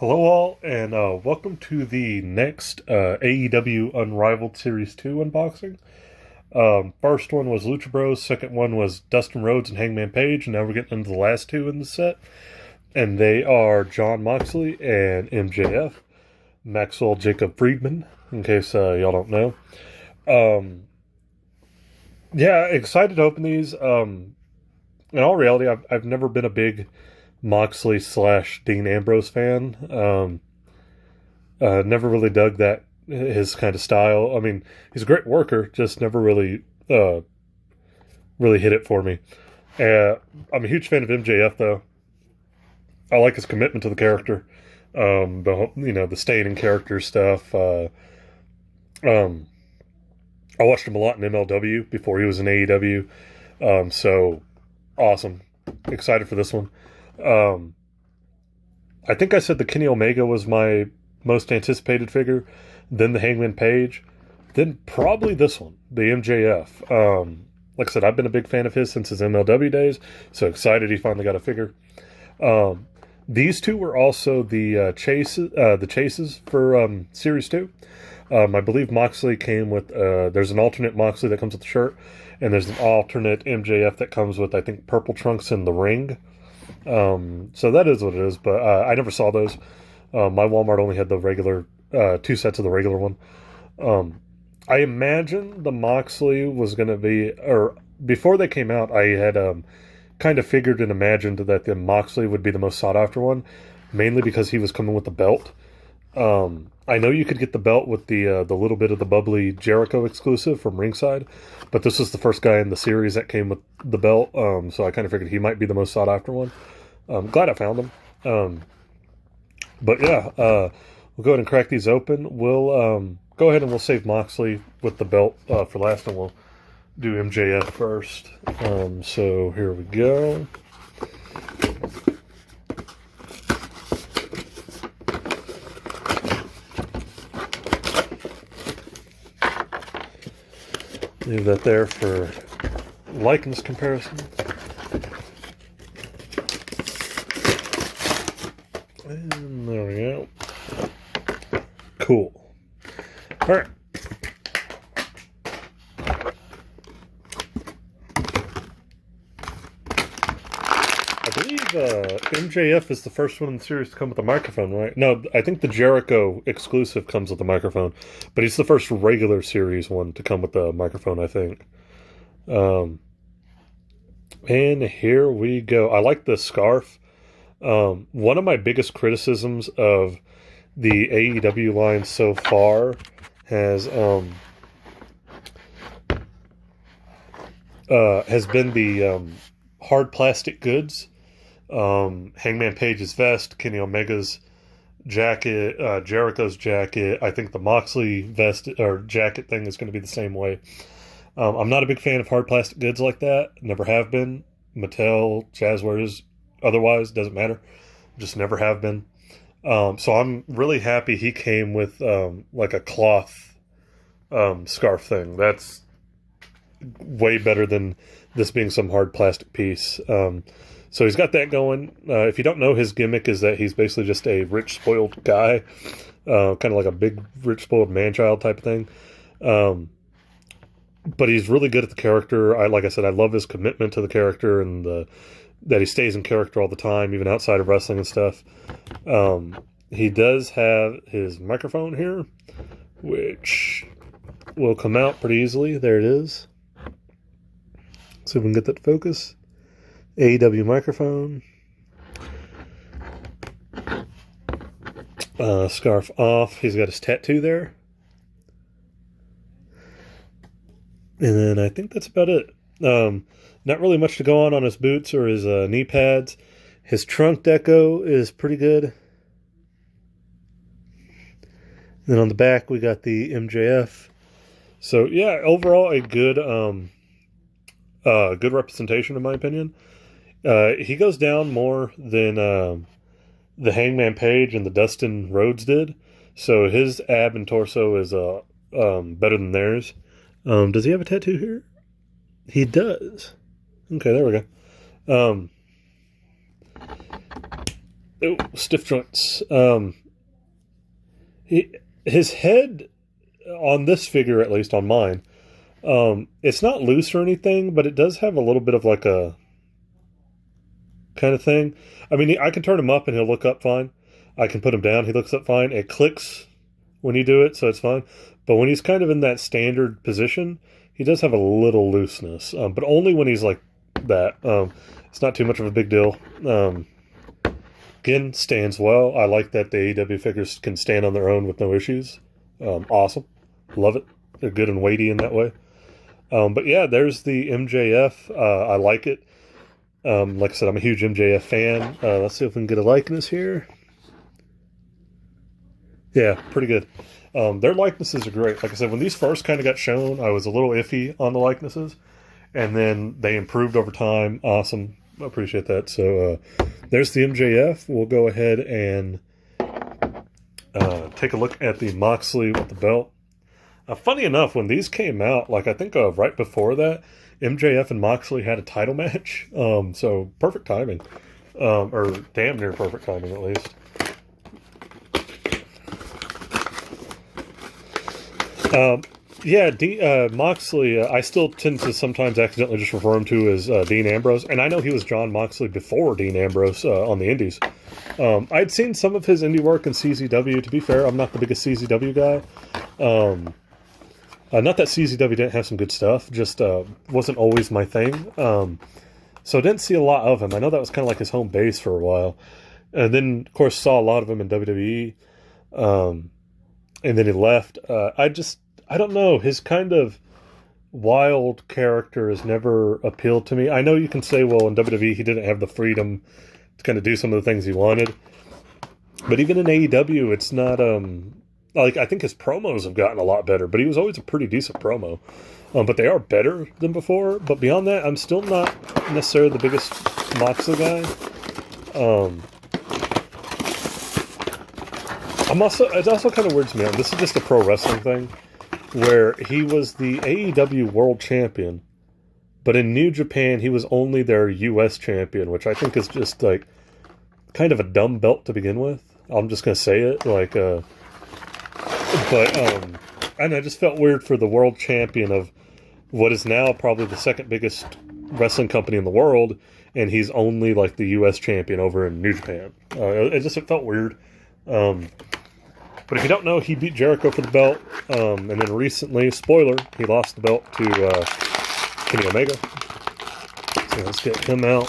Hello, all, and welcome to the next AEW Unrivaled Series 2 unboxing. First one was Lucha Bros, second one was Dustin Rhodes and Hangman Page, and now we're getting into the last two in the set. And they are Jon Moxley and MJF, Maxwell Jacob Friedman, in case y'all don't know. Yeah, excited to open these. In all reality, I've never been a big Moxley / Dean Ambrose fan. Never really dug his kind of style. I mean, he's a great worker, just never really hit it for me. I'm a huge fan of MJF though. I like his commitment to the character. The staying in character stuff. I watched him a lot in MLW before he was in AEW. So awesome. Excited for this one. I think I said the Kenny Omega was my most anticipated figure, then the Hangman Page, then probably this one, the MJF. Like I said, I've been a big fan of his since his MLW days, so excited he finally got a figure. These two were also the chases for Series 2. I believe Moxley came with, there's an alternate Moxley that comes with the shirt, and there's an alternate MJF that comes with, I think, purple trunks in the ring. So that is what it is, but I never saw those. My Walmart only had the regular, two sets of the regular one. I imagine the Moxley was going to be, or before they came out, I had kind of figured and imagined that the Moxley would be the most sought after one, mainly because he was coming with the belt. I know you could get the belt with the little bit of the bubbly Jericho exclusive from ringside, but this was the first guy in the series that came with the belt, so I kind of figured he might be the most sought after one. I'm glad I found him. But yeah, we'll go ahead and crack these open. We'll go ahead and we'll save Moxley with the belt for last, and we'll do MJF first. So here we go. Leave that there for likeness comparison. And there we go. Cool. All right. I believe MJF is the first one in the series to come with a microphone, right? No, I think the Jericho exclusive comes with a microphone, but he's the first regular series one to come with a microphone, I think. And here we go. I like the scarf. One of my biggest criticisms of the AEW line so far has been the hard plastic goods. Hangman Page's vest, Kenny Omega's jacket, Jericho's jacket. I think the Moxley vest or jacket thing is going to be the same way. I'm not a big fan of hard plastic goods like that. Never have been. Mattel, Jazzwares, otherwise, doesn't matter. Just never have been. So I'm really happy he came with like a cloth scarf thing. That's way better than this being some hard plastic piece. So he's got that going. If you don't know, his gimmick is that he's basically just a rich, spoiled guy. Kind of like a big, rich, spoiled man-child type of thing. But he's really good at the character. Like I said, I love his commitment to the character and that he stays in character all the time, even outside of wrestling and stuff. He does have his microphone here, which will come out pretty easily. There it is. See if we can get that to focus. AEW microphone. Scarf off. He's got his tattoo there. And then I think that's about it. Not really much to go on his boots or his knee pads. His trunk deco is pretty good. Then on the back we got the MJF. So yeah, overall a good good representation in my opinion. He goes down more than the Hangman Page and the Dustin Rhodes did. So his ab and torso is better than theirs. Does he have a tattoo here? He does. Okay, there we go. Ooh, stiff joints. His head on this figure, at least on mine, it's not loose or anything, but it does have a little bit of like a kind of thing. I mean, I can turn him up and he'll look up fine. I can put him down, he looks up fine. It clicks when you do it, so it's fine. But when he's kind of in that standard position, he does have a little looseness, but only when he's like that. It's not too much of a big deal. Again, stands well. I like that the AEW figures can stand on their own with no issues. Awesome. Love it. They're good and weighty in that way. But yeah, there's the MJF. I like it. Like I said, I'm a huge MJF fan. Let's see if we can get a likeness here. Yeah, pretty good. Their likenesses are great. Like I said, when these first kind of got shown, I was a little iffy on the likenesses. And then they improved over time. Awesome. I appreciate that. So there's the MJF. We'll go ahead and take a look at the Moxley with the belt. Funny enough, when these came out, like I think right before that, MJF and Moxley had a title match. So perfect timing. Or damn near perfect timing, at least. Yeah, Moxley, I still tend to sometimes accidentally just refer him to as Dean Ambrose. And I know he was John Moxley before Dean Ambrose on the Indies. I'd seen some of his indie work in CZW. To be fair, I'm not the biggest CZW guy. Not that CZW didn't have some good stuff, just wasn't always my thing. So I didn't see a lot of him. I know that was kind of like his home base for a while. And then, of course, saw a lot of him in WWE. And then he left. I don't know. His kind of wild character has never appealed to me. I know you can say, well, in WWE, he didn't have the freedom to kind of do some of the things he wanted. But even in AEW, it's not, like, I think his promos have gotten a lot better, but he was always a pretty decent promo. But they are better than before. But beyond that, I'm still not necessarily the biggest Moxley guy. It also kind of weirds me out. This is just a pro wrestling thing, where he was the AEW World Champion, but in New Japan, he was only their US Champion, which I think is just, like, kind of a dumb belt to begin with. I'm just going to say it, like, and I just felt weird for the World Champion of what is now probably the second biggest wrestling company in the world, and he's only, like, the US Champion over in New Japan. It felt weird. But if you don't know, he beat Jericho for the belt, and then recently, spoiler, he lost the belt to Kenny Omega. So let's get him out.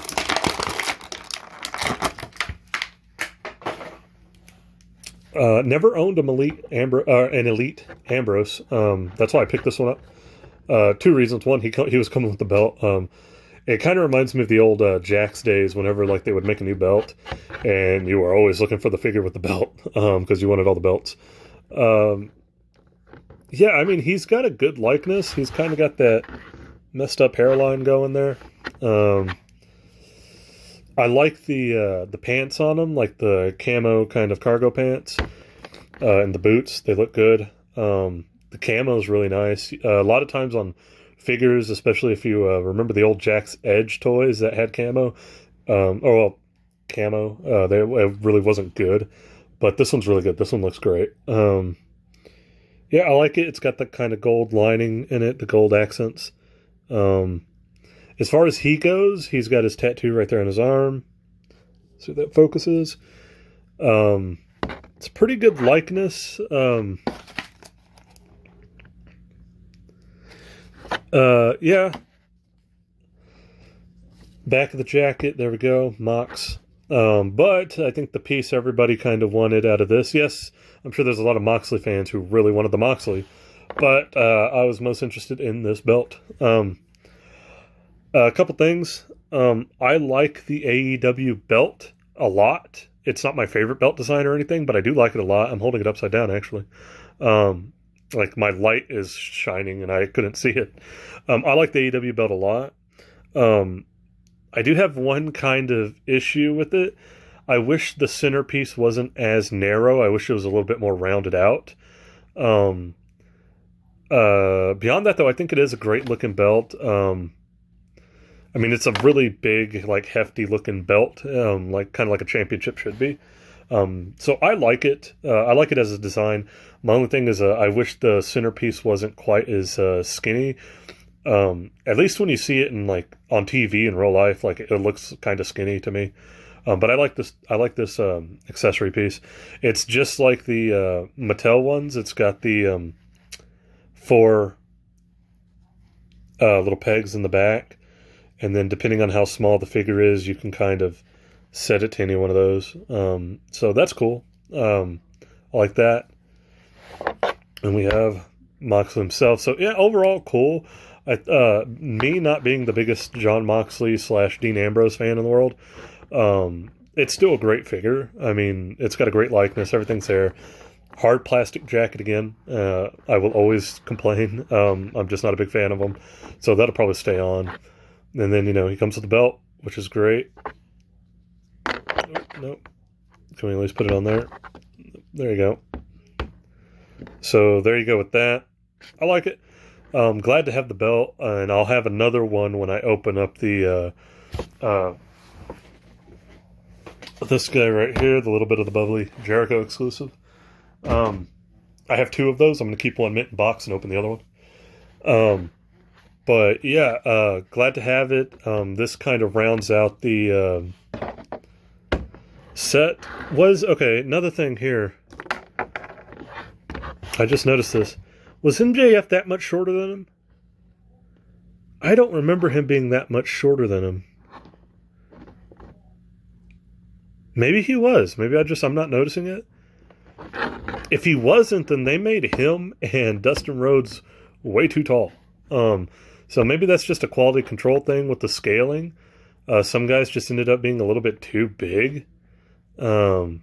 Never owned an Elite Ambrose. That's why I picked this one up. Two reasons. One, he was coming with the belt. It kind of reminds me of the old Jax days, whenever like they would make a new belt, and you were always looking for the figure with the belt because you wanted all the belts. Yeah, I mean, he's got a good likeness. He's kind of got that messed up hairline going there. I like the pants on him, like the camo kind of cargo pants, and the boots. They look good. The camo is really nice. A lot of times on figures, especially if you remember the old Jack's Edge toys that had camo. Camo. It really wasn't good, but this one's really good. This one looks great. Yeah, I like it. It's got the kind of gold lining in it, the gold accents. As far as he goes, he's got his tattoo right there on his arm. So that focuses. It's a pretty good likeness. Yeah. Back of the jacket, there we go, Mox. But I think the piece everybody kind of wanted out of this, yes, I'm sure there's a lot of Moxley fans who really wanted the Moxley, but I was most interested in this belt. A couple things. I like the AEW belt a lot. It's not my favorite belt design or anything, but I do like it a lot. I'm holding it upside down, actually. Like, my light is shining and I couldn't see it. I like the AEW belt a lot. I do have one kind of issue with it. I wish the centerpiece wasn't as narrow. I wish it was a little bit more rounded out. Beyond that, though, I think it is a great looking belt. I mean, it's a really big, like hefty looking belt, like kind of like a championship should be. So I like it. I like it as a design. My only thing is, I wish the centerpiece wasn't quite as skinny. At least when you see it in like on TV in real life, like it looks kind of skinny to me. But I like this. I like this accessory piece. It's just like the Mattel ones. It's got the four little pegs in the back, and then depending on how small the figure is, you can kind of set it to any one of those. So that's cool. I like that. And we have Moxley himself. So yeah, overall cool. Me not being the biggest John Moxley / Dean Ambrose fan in the world, it's still a great figure. I mean, it's got a great likeness. Everything's there. Hard plastic jacket again. I will always complain. I'm just not a big fan of them. So that'll probably stay on. And then, he comes with the belt, which is great. Nope. Can we at least put it on there? There you go. So there you go with that. I like it. Glad to have the belt, and I'll have another one when I open up the this guy right here, the little bit of the bubbly Jericho exclusive. I have two of those. I'm going to keep one mint in box and open the other one. But yeah, glad to have it. This kind of rounds out the set. Okay, another thing here. I just noticed this. Was MJF that much shorter than him? I don't remember him being that much shorter than him. Maybe he was. Maybe I'm not noticing it. If he wasn't, then they made him and Dustin Rhodes way too tall. So maybe that's just a quality control thing with the scaling. Some guys just ended up being a little bit too big. Because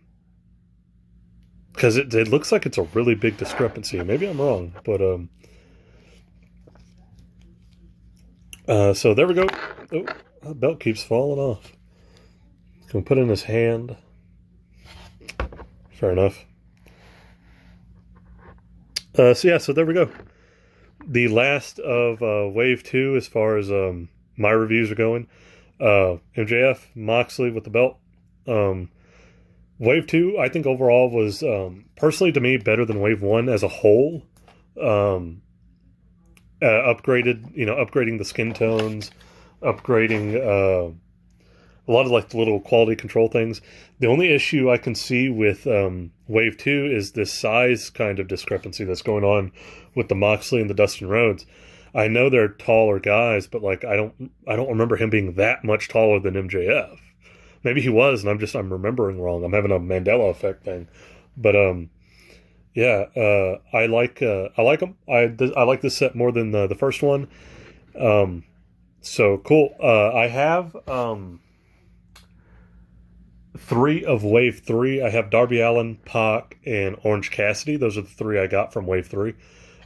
it looks like it's a really big discrepancy. Maybe I'm wrong, but so there we go. Oh, the belt keeps falling off. Can we put it in his hand? Fair enough. So there we go. The last of Wave 2 as far as my reviews are going. MJF, Moxley with the belt. Wave 2, I think overall was, personally to me, better than Wave 1 as a whole. Upgrading the skin tones, upgrading a lot of like the little quality control things. The only issue I can see with Wave 2 is this size kind of discrepancy that's going on with the Moxley and the Dustin Rhodes. I know they're taller guys, but like I don't remember him being that much taller than MJF. Maybe he was, and I'm remembering wrong. I'm having a Mandela effect thing, but I like them. I like this set more than the first one. So cool. I have 3 of Wave 3. I have Darby Allin, Pac, and Orange Cassidy. Those are the 3 I got from Wave 3.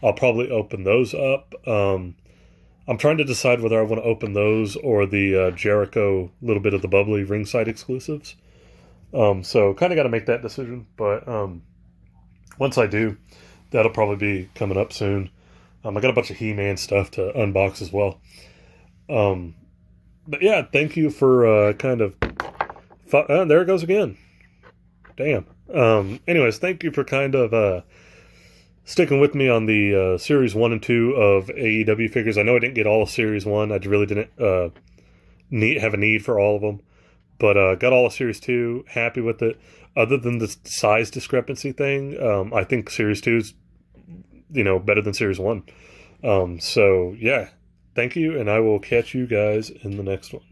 I'll probably open those up. I'm trying to decide whether I want to open those or the Jericho little bit of the bubbly ringside exclusives. So kind of got to make that decision. But once I do, that'll probably be coming up soon. I got a bunch of He-Man stuff to unbox as well. But yeah, thank you for there it goes again. Damn. Anyways, thank you for kind of sticking with me on the Series 1 and 2 of AEW figures. I know I didn't get all of Series 1. I really didn't have a need for all of them. But got all of Series 2. Happy with it. Other than the size discrepancy thing, I think Series 2 is, better than Series 1. So, yeah. Thank you, and I will catch you guys in the next one.